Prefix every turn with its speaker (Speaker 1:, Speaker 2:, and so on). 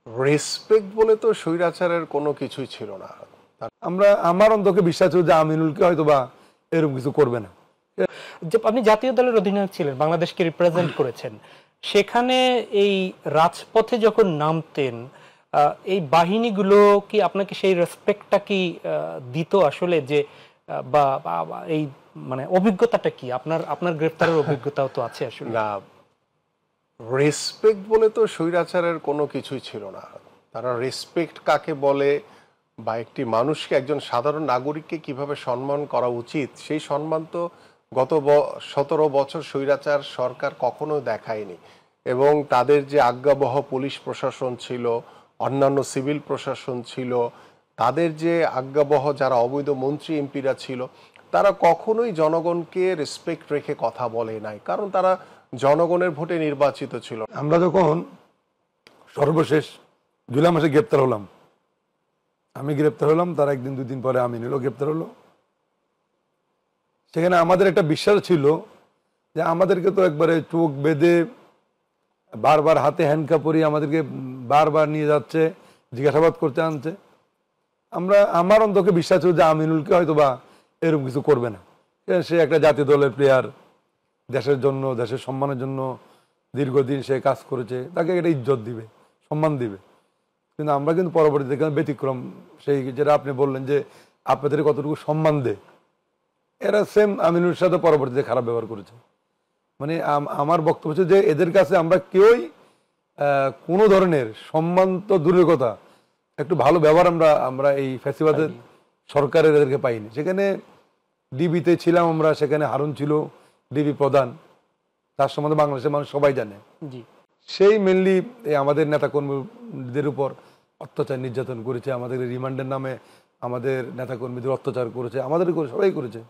Speaker 1: Respect বলে তো স্বৈরাচারের কোনো কিছুই ছিল না।
Speaker 2: আমার অন্তকে বিশ্বাস ছিল যে আমিনুলকে হয়তো বা এরকম কিছু করবে না।
Speaker 3: যে আপনি জাতীয় দলের অধিনায়ক ছিলেন, বাংলাদেশকে রিপ্রেজেন্ট করেছেন, সেখানে এই রাজপথে যখন নামতেন এই বাহিনীগুলো কি আপনাকে সেই রেসপেক্টটা কি দিত আসলে, যে বা এই মানে অভিজ্ঞতাটা কি আপনার আপনার গ্রেফতারের অভিজ্ঞতাও তো আছে আসলে।
Speaker 1: না, রেসপেক্ট বলে তো স্বৈরাচারের কোনো কিছুই ছিল না। তারা রেসপেক্ট কাকে বলে বা একটি মানুষকে, একজন সাধারণ নাগরিককে কিভাবে সম্মান করা উচিত, সেই সম্মান তো গত 17 বছর স্বৈরাচার সরকার কখনো দেখায়নি। এবং তাদের যে আজ্ঞাবহ পুলিশ প্রশাসন ছিল, অন্যান্য সিভিল প্রশাসন ছিল, তাদের যে আজ্ঞাবহ যারা অবৈধ মন্ত্রী এমপিরা ছিল, তারা কখনোই জনগণকে রেসপেক্ট রেখে কথা বলে নাই, কারণ তারা জনগণের ভোটে নির্বাচিত ছিল।
Speaker 2: আমরা যখন সর্বশেষ জুলাই মাসে গ্রেপ্তার হলাম, আমি গ্রেপ্তার হলাম, তার একদিন দুই দিন পরে আমিনুলও গ্রেপ্তার হলো। সেখানে আমাদের একটা বিশ্বাস ছিল যে আমাদেরকে তো একবারে চোখ বেঁধে বারবার হাতে হ্যান্ডকাপ পরিয়ে আমাদেরকে বারবার নিয়ে যাচ্ছে, জিজ্ঞাসাবাদ করতে আনছে। আমার অন্তকে বিশ্বাস ছিল যে আমিনুলকে হয়তো বা এরকম কিছু করবে না। সে একটা জাতীয় দলের প্লেয়ার, দেশের জন্য, দেশের সম্মানের জন্য দীর্ঘদিন সে কাজ করেছে, তাকে একটা ইজ্জত দিবে, সম্মান দিবে। কিন্তু আমরা কিন্তু পরবর্তীতে ব্যতিক্রম, সেই যেটা আপনি বললেন যে আপনাদের কতটুকু সম্মান দেয়, এরা সেম আমিনুর সাথে পরবর্তীতে খারাপ ব্যবহার করেছে। মানে আমার বক্তব্য হচ্ছে যে এদের কাছে আমরা কেউই কোনো ধরনের সম্মান তো দূরের কথা, একটু ভালো ব্যবহার আমরা এই ফ্যাসিবাদের সরকারের এদেরকে পাইনি। সেখানে ডিবিতে ছিলাম আমরা, সেখানে হারুন ছিল ডিবি প্রধান, তার সম্বন্ধে বাংলাদেশের মানুষ সবাই জানে। সেই মেনলি আমাদের নেতাকর্মীদের উপর অত্যাচার নির্যাতন করেছে, আমাদের রিমান্ডের নামে আমাদের নেতাকর্মীদের অত্যাচার করেছে, আমাদের করে সবাই করেছে।